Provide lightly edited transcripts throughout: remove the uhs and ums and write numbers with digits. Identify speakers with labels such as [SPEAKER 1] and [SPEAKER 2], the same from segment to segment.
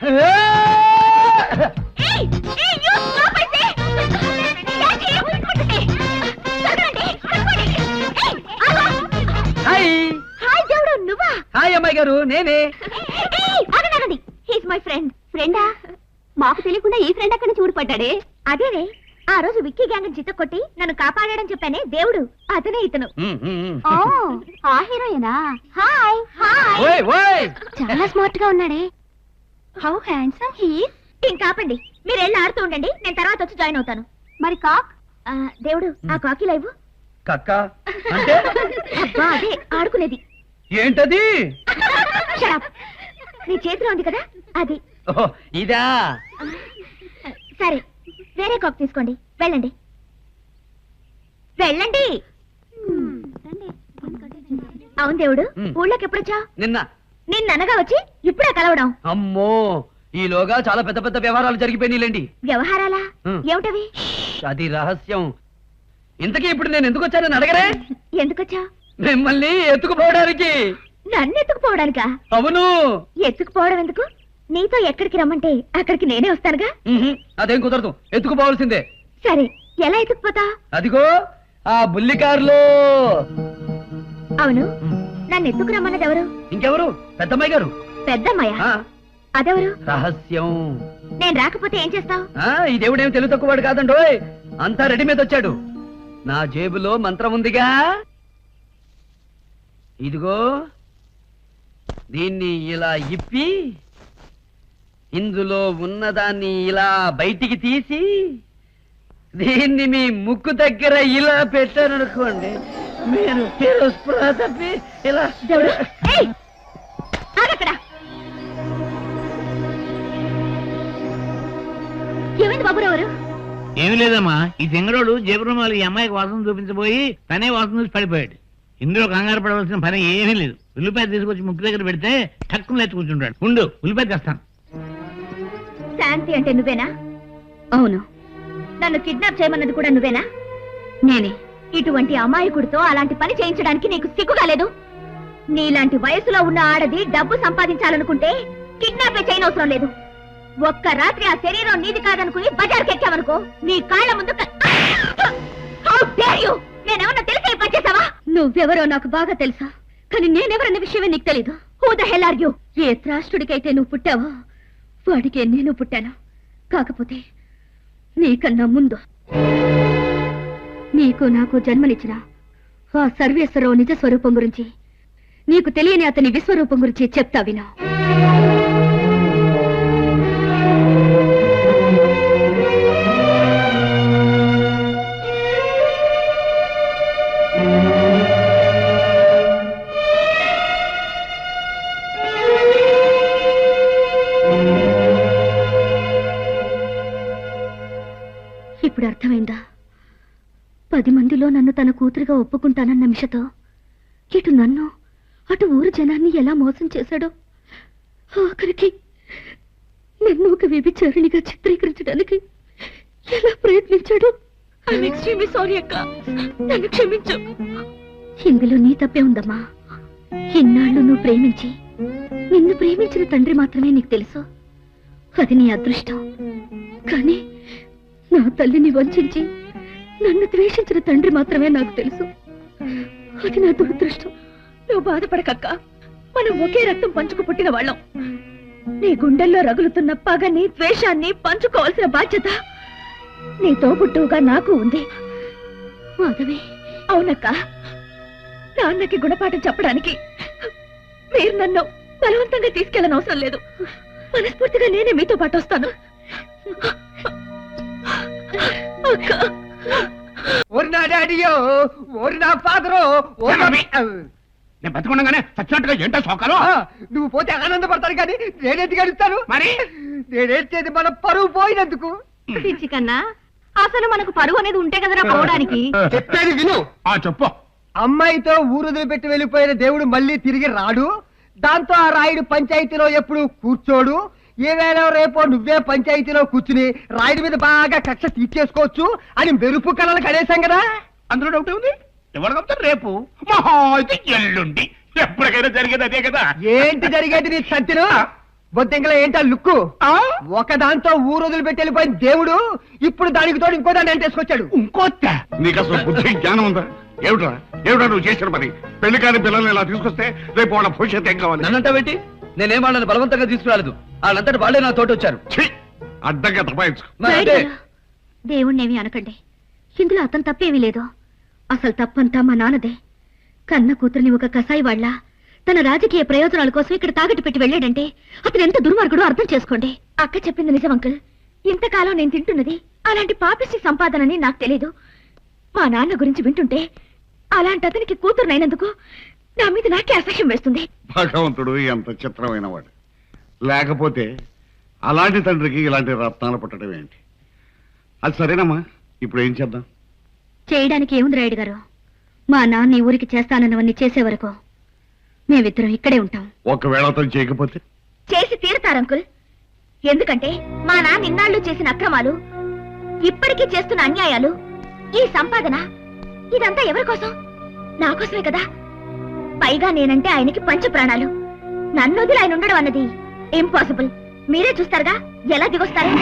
[SPEAKER 1] నువ్వా? హాయ్ అమ్మాయి గారు, నేనే. He's my friend. ఫ్రెండా? మాకు తెలియకుండా ఈ ఫ్రెండ్ అక్కడ చూడపడ్డాడే. అదేనే ఆ రోజు విక్కీ గ్యాంగ్ చిత్త కొట్టి నన్ను కాపాడాడని చెప్పానే దేవుడు, అతనే ఇతను. ఆ హీరోయేనా? Hi hi. చాలా స్మార్ట్ గా ఉన్నాడే. How handsome he. ఇంకాపండి, మీరు వెళ్ళి ఆడుతూ ఉండండి, నేను తర్వాత వచ్చి జాయిన్ అవుతాను. మరి కాక్? దేవుడు, ఆ కాకి లైవ్.
[SPEAKER 2] కక్క అంటే?
[SPEAKER 1] అబ్బా అదే ఆడుకునేది.
[SPEAKER 2] ఏంటది?
[SPEAKER 1] నీ చేతిలో ఉంది కదా అది.
[SPEAKER 2] ఇదా?
[SPEAKER 1] సరే, వేరే కాక్ తీసుకోండి, వెళ్ళండి వెళ్ళండి. అవును దేవుడు, ఊళ్ళోకి ఎప్పుడొచ్చా? నిన్ననగా వచ్చి ఇప్పుడే కలవడం.
[SPEAKER 2] అమ్మో, ఈలోగా చాలా పెద్ద పెద్ద వ్యవహారాలు జరిగిపోయినాయిలేండి.
[SPEAKER 1] వ్యవహారాలా? ఏమిటవి?
[SPEAKER 2] అది రహస్యం. ఇంతకీ ఇప్పుడు నేను ఎందుకు వచ్చానని అడగరే?
[SPEAKER 1] ఎందుకొచ్చా?
[SPEAKER 2] మిమ్మల్ని ఎత్తుకుపోవడానికి.
[SPEAKER 1] నన్ను ఎత్తుకుపోవడానికా?
[SPEAKER 2] అవును.
[SPEAKER 1] ఎత్తుకుపోవడం ఎందుకు? నీతో ఎక్కడికి రమ్మంటే అక్కడికి నేనే వస్తానుగా.
[SPEAKER 2] అదేం కుదరదు, ఎత్తుకుపోవాల్సిందే.
[SPEAKER 1] సరే, ఎలా ఎత్తుకుపోతా?
[SPEAKER 2] అదిగో ఆ బుల్లి కారులో.
[SPEAKER 1] అవును, నన్ను ఎత్తుకు రమ్మన్నది ఎవరు?
[SPEAKER 2] ఇంకెవరు? పెద్దమ్మాయి గారు.
[SPEAKER 1] పెద్దమ్మాయ? అదెవరు?
[SPEAKER 2] రహస్యం.
[SPEAKER 1] నేను రాకపోతే ఏం చేస్తావు?
[SPEAKER 2] ఈ దేవుడేం తెలుగు తక్కువవాడు కాదండోయ్, అంతా రెడీ మీద వచ్చాడు. నా జేబులో మంత్రం ఉందిగా, ఇదిగో దీన్ని ఇలా ఇప్పి ఇందులో ఉన్నదాన్ని ఇలా బయటికి తీసి దీన్ని మీ ముక్కు దగ్గర ఇలా పెట్టారనుకోండి, మీరు స్పృహ తప్పి ఇలా.
[SPEAKER 1] ఏమైంది బాబురావు?
[SPEAKER 3] ఏమి లేదమ్మా, ఈ సింగరోడు జేబురుమాలు ఈ అమ్మాయికి వాసన చూపించబోయి తనే వాసన చూసి పడిపోయాడు. ఇందులో కంగారు పడవలసిన పని ఏమీ లేదు. ఉల్లిపాయ తీసుకొచ్చి ముక్కు దగ్గర పెడితే టక్కున లేచి కూర్చుంటాడు. ఉండు, ఉల్లిపాయ తెస్తాను.
[SPEAKER 1] శాంతి అంటే నువ్వేనా? అవును. నన్ను కిడ్నాప్ చేయమన్నది కూడా నువ్వేనా? నేనే. ఇటువంటి అమాయకుడితో అలాంటి పని చేయించడానికి నీకు సిగ్గుగాలేదు? నీలాంటి వయసులో ఉన్న ఆడది డబ్బు సంపాదించాలనుకుంటే కిడ్నాపే చేయనవసరం లేదు. ఒక్క రాత్రి ఆ శరీరం నీది కాదనుకుని బజార్కి ఎక్కావనుకో, నీ కాళ్ళ ముందు. నేనేమన్నా తెలిసే పనిచేసావా? నువ్వెవరో నాకు బాగా తెలుసా, కానీ నేనెవరన్న విషయమే నీకు తెలీదు. Who the hell are you? ఏ త్రాష్టుడికైతే నువ్వు పుట్టావో వాడికే నేను పుట్టాను. కాకపోతే నీకన్నా ముందు నీకు నాకు జన్మనిచ్చిన ఆ సర్వేశ్వరరావు నిజ స్వరూపం గురించి, నీకు తెలియని అతని విశ్వరూపం గురించి చెప్తా విను. ఇప్పుడు అర్థమైందా? 10 మందిలో నన్ను తన కూతురుగా ఒప్పుకుంటానన్న నిమిషతో ఇటు నన్ను అటు ఊరు జనాన్ని ఎలా మోసం చేశాడో, ఆఖరికి నన్ను ఒక వ్యభిచారిణిగా చిత్రీకరించడానికి ఎలా ప్రయత్నించాడో. నన్ను క్షమించు. ఇందులో నీ తప్పే ఉందమ్మా. ఇన్నాళ్ళు నువ్వు ప్రేమించి నిన్ను ప్రేమించిన తండ్రి మాత్రమే నీకు తెలుసు. అది నీ అదృష్టం. కానీ నా తల్లిని వంచించి నన్ను ద్వేషించిన తండ్రి మాత్రమే నాకు తెలుసు. అది నా దురదృష్టం. నువ్వు బాధపడకక్క, మనం ఒకే రక్తం పంచుకు పుట్టిన వాళ్ళం. నీ గుండెల్లో రగులుతున్న పగని ద్వేషాన్ని పంచుకోవాల్సిన బాధ్యత నీ తోబుట్టువుగా నాకు ఉంది. మాధవి. అవునక్క, నాన్నకి గుణపాఠం చెప్పడానికి మీరు నన్ను బలవంతంగా తీసుకెళ్ళనవసరం లేదు. మనస్ఫూర్తిగా నేనే మీతో పాటు వస్తాను.
[SPEAKER 3] నేను బతుకుండగానే చచ్చినట్టుగా ఏంటో సోకాలు.
[SPEAKER 2] నువ్వు పోతే ఆనందపడతాను కానీ నేనెందుకు అడుగుతాను?
[SPEAKER 3] మరి
[SPEAKER 2] నేనేది మన పరువు పోయినందుకు.
[SPEAKER 1] కన్నా అసలు మనకు పరువు అనేది ఉంటే కదరా పోవడానికి.
[SPEAKER 2] చెప్పేది విను.
[SPEAKER 3] చెప్పు.
[SPEAKER 2] అమ్మాయితో ఊరుదిలిపెట్టి వెళ్ళిపోయిన దేవుడు మళ్ళీ తిరిగి రాడు. దాంతో ఆ రాయుడు పంచాయతీలో ఎప్పుడు కూర్చోడు. ఏవేళ రేపో నువ్వే పంచాయతీలో కూర్చుని రాయుడి మీద బాగా కక్ష తీర్చేసుకోవచ్చు అని మెరుపు కళలు కడేశాం కదా.
[SPEAKER 3] అందులో డౌట్ ఉంది. ఎవరు చెప్తారు? రేపు మహా అయితే ఎల్లుండి ఎప్పటికైనా జరిగేది అదే కదా.
[SPEAKER 2] ఏంటి జరిగేది నీ సంతిలో? బొద్దింకలో ఏంటా లుక్కు ఒక దాంతో ఊరు వదిలిపెట్టి వెళ్ళిపోయిన దేవుడు ఇప్పుడు దానికి తోడు ఇంకో దాన్ని అంటేసుకొచ్చాడు.
[SPEAKER 4] నీకు అసలు బుద్ధి జ్ఞానం ఉందా? ఏమిట్రా ఏమిట్రా నువ్వు చేసిన పని? పెళ్లి కాని పిల్లల్ని ఇలా తీసుకొస్తే రేపు వాళ్ళ భవిష్యత్తు ఏం కావాలి?
[SPEAKER 5] నన్నంట పెట్టి నేనేం వాళ్ళని బలవంతంగా తీసుకురాలేదు. వాళ్ళంతటి వాళ్ళే నా తోట వచ్చారు.
[SPEAKER 4] అడ్డంగా తపాయించు.
[SPEAKER 1] దేవుణ్ణేమి అనకండి, ఇందులో అతను తప్పేమీ లేదు. అసలు తప్పంతా మా నాన్నదే. కన్న కూతుర్ని ఒక కసాయి వాళ్ళ తన రాజకీయ ప్రయోజనాల కోసం ఇక్కడ తాగట్టు పెట్టి వెళ్ళాడంటే అతను ఎంత దుర్మార్గుడో అర్థం చేసుకోండి. అక్క చెప్పింది నిజం అంకుల్. ఇంతకాలం నేను తింటున్నది అలాంటి పాపిష్టి సంపాదనని నాకు తెలీదు. మా నాన్న గురించి వింటుంటే అలాంటి అతనికి కూతురునైనందుకు నా మీద నాకే అసహ్యం వేస్తుంది.
[SPEAKER 4] భగవంతుడు ఎంత చిత్రమైన వాడు. లేకపోతే అలాంటి తండ్రికి ఇలాంటి రత్నాలు పుట్టడం ఏంటి? అది సరేనమ్మా, ఇప్పుడు ఏం చేద్దాం?
[SPEAKER 1] చేయడానికి ఏముంది రాయుడు గారు, మా నాన్న ఈ ఊరికి చేస్తానన్నవన్నీ చేసే వరకు మేమిద్దరం ఇక్కడే ఉంటాం.
[SPEAKER 4] ఒకవేళ అతను చేయకపోతే?
[SPEAKER 1] చేసి తీరుతారు అంకుల్. ఎందుకంటే మా నాన్న ఇన్నాళ్ళు చేసిన అక్రమాలు, ఇప్పటికీ చేస్తున్న అన్యాయాలు, ఈ సంపాదన ఇదంతా ఎవరి కోసం? నా కోసమే కదా. పైగా నేనంటే ఆయనకి పంచ ప్రాణాలు. నన్ను వదిలి ఆయన ఉండడం అన్నది ఇంపాసిబుల్. మీరే చూస్తారుగా ఎలా దిగొస్తారు.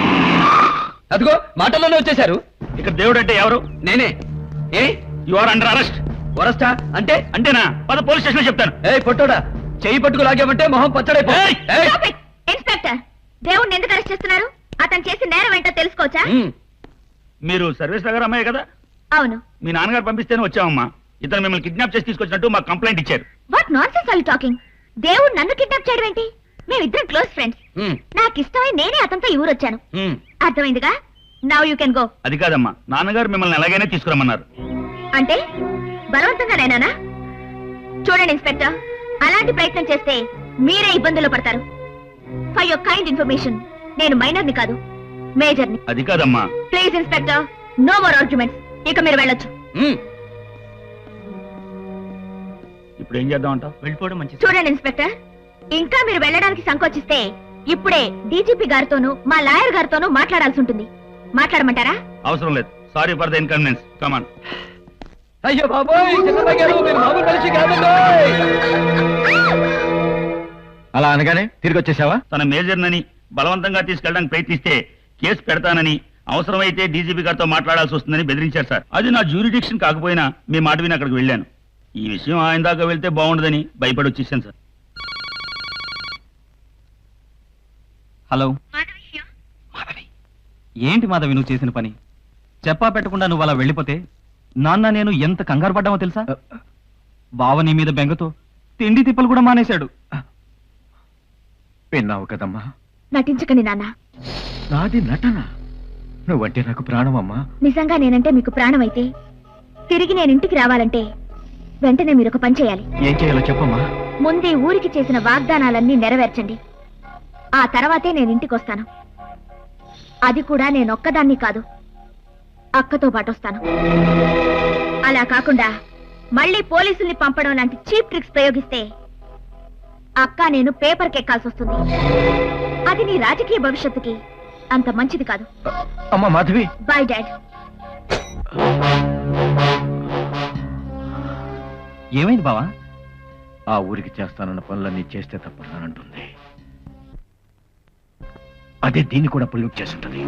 [SPEAKER 5] అదిగో మాటల్లోనే వచ్చేశారు.
[SPEAKER 3] ఇక్కడ దేవుడు అంటే ఎవరు?
[SPEAKER 5] నేనే. ఏ
[SPEAKER 3] యు ఆర్ అండర్ అరెస్ట్.
[SPEAKER 5] వరస్టా అంటే?
[SPEAKER 3] అంటేనా? పద పోలీస్ స్టేషన్ లో చెప్తాను.
[SPEAKER 5] ఏ పొట్టోడా, చెయ్యి పట్టుకు లాగామంటే మొహం పచ్చడైపో.
[SPEAKER 1] ఇన్స్పెక్టర్, దేవుణ్ణి ఎందుకు అరెస్ట్ చేస్తున్నారు? అతను చేసిన నేరం ఏంటో తెలుసుకోవచ్చా?
[SPEAKER 3] మీరు సర్వీస్ నగర్ అమ్మాయి కదా?
[SPEAKER 1] అవును.
[SPEAKER 3] మీ నాన్నగారు పంపిస్తేనే వచ్చామమ్మా. ఇతను మిమ్మల్ని కిడ్నాప్ చేసి తీసుకొచ్చినట్టు మాకు కంప్లైంట్ ఇచ్చారు.
[SPEAKER 1] What nonsense are you talking? దేవుడు నన్ను కిడ్నాప్ చేయడం ఏంటి? మేమిద్దరం క్లోజ్ ఫ్రెండ్స్. నాకు ఇష్టమై నేనే అతనితో ఈ ఊరు వచ్చాను. అర్థమైందిగా? Now you can go.
[SPEAKER 3] అది కాదమ్మా, నాన్నగారు మిమ్మల్ని ఎలాగైనా తీసుకురమ్మన్నారు.
[SPEAKER 1] అంటే బలవంతంగా నేనా? చూడండి ఇన్స్పెక్టర్, అలాంటి ప్రయత్నం చేస్తే మీరే ఇబ్బందుల్లో పడతారు. ఫర్ యువర్ కైండ్ ఇన్ఫర్మేషన్, నేను మైనర్ని కాదు, మేజర్ని.
[SPEAKER 3] అది కాదమ్మా.
[SPEAKER 1] Please inspector, no more arguments. ఇక మీరు వెళ్ళొచ్చు.
[SPEAKER 3] ఇప్పుడు ఏం చేద్దాం అంటావు? వెళ్ళిపోవడం మంచిది.
[SPEAKER 1] చూడండి ఇన్స్పెక్టర్, ఇంకా మీరు వెళ్ళడానికి సంకోచిస్తే ఇప్పుడే డీజీపీ గారితోనూ మా లాయర్ గారితోనూ మాట్లాడాల్సి ఉంటుంది. మాట్లాడమంటారా?
[SPEAKER 3] అవసరం లేదు. Sorry for the inconvenience. Come on.
[SPEAKER 5] అయ్యో బాబోయ్, చిన్నబాబు గారు మీరు మామూలు మనిషి కాదండి. అలా అనగానే తిరిగి వచ్చేసావా?
[SPEAKER 3] తన మేజర్నని బలవంతంగా తీసుకెళ్ళడానికి ప్రయత్నిస్తే కేసు పెడతానని, అవసరమైతే డీజీపీ గారితో మాట్లాడాల్సి వస్తుందని బెదిరించారు సార్. అది నా జ్యూరిడిక్షన్ కాకపోయినా మీ మాట విని అక్కడికి వెళ్ళాను. ఈ విషయం ఆయన దాకా వెళ్తే బాగుండదని భయపడి వచ్చేసాను సార్.
[SPEAKER 6] హలో మాధవి. ఏంటి మాధవి నువ్వు చేసిన పని? చెప్పా పెట్టకుండా నువ్వు అలా వెళ్ళిపోతే నాన్న నేను ఎంత కంగారు పడ్డామో తెలుసా? బావ నీ మీద బెంగతో తిండి తిప్పలు కూడా మానేశాడు.
[SPEAKER 5] విన్నావు కదమ్మా.
[SPEAKER 1] నటించకండి నాన్న.
[SPEAKER 5] నాది నటన. నువ్వంటే నాకు ప్రాణమమ్మా.
[SPEAKER 1] నిజంగా నేనంటే మీకు ప్రాణం అయితే తిరిగి నేను ఇంటికి రావాలంటే వెంటనే మీరు ఒక పని చేయాలి.
[SPEAKER 5] ఏం చేయాలో చెప్పమ్మా.
[SPEAKER 1] ముందే ఊరికి చేసిన వాగ్దానాలన్నీ నెరవేర్చండి. ఆ తర్వాతే నేను ఇంటికి వస్తాను. అది కూడా నేను ఒక్కదాన్ని కాదు, అక్కతో పాటు వస్తాను. అలా కాకుండా మళ్ళీ పోలీసుల్ని పంపడం లాంటి చీప్ ట్రిక్స్ ప్రయోగిస్తే అక్క నేను పేపర్కి ఎక్కాల్సి వస్తుంది. అది నీ రాజకీయ భవిష్యత్తుకి అంత మంచిది కాదు.
[SPEAKER 5] అమ్మా మాధవి.
[SPEAKER 1] By dad.
[SPEAKER 6] ఏమైంది బావా?
[SPEAKER 5] ఆ ఊరికి చేస్తానన్న పనులన్నీ చేస్తే తప్పనంటుంది. అదే దీన్ని కూడా పొల్యూట్ చేస్తుంటది.